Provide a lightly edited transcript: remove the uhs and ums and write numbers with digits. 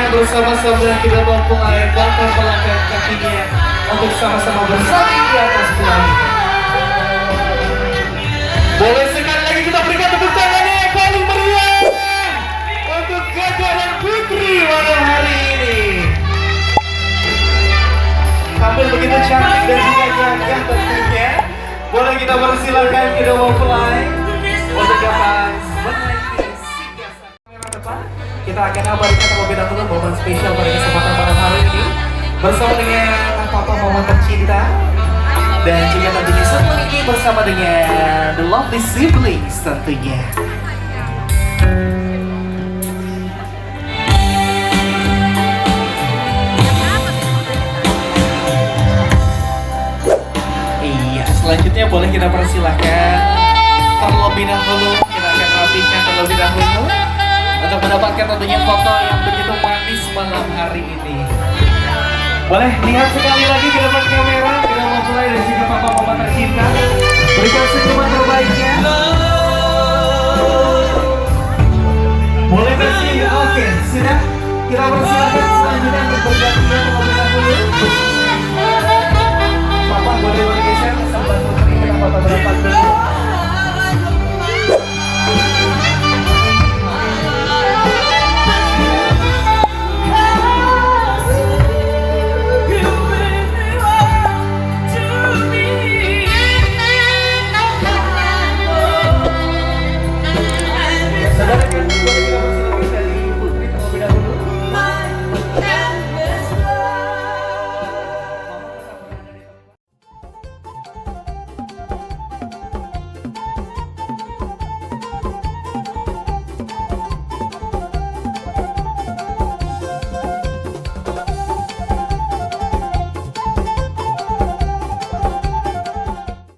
bersama-sama kita mau mulai belakang melangkah kakinya untuk sama-sama bersanding di atas pelari. Boleh sekali lagi kita berikan tepuk tangannya yang paling meriah untuk Gajah dan Putri malam hari ini. Tampil begitu cantik dan juga gagah tentunya. Boleh kita persilakan kita mau mulai untuk dapat menaiki singgah kamera depan. Kita akan abadikan terlebih dahulu momen spesial pada kesempatan malam hari ini bersama dengan papa mama tercinta dan juga tentunya setelah ini bersama dengan The Lovely Siblings tentunya. Iya, selanjutnya boleh kita persilahkan terlebih dahulu, kita akan rapikan terlebih dahulu untuk mendapatkan tentunya foto yang begitu manis malam hari ini. Boleh lihat sekali lagi ke depan kamera, kita mau mulai dari sini papa mama tercinta. Berikan senyuman terbaiknya. Boleh kasih, oke, sudah. Kita persilakan selanjutnya untuk bergantian terlebih dahulu. Papa boleh bergeser sambil putri kita foto berempat dulu.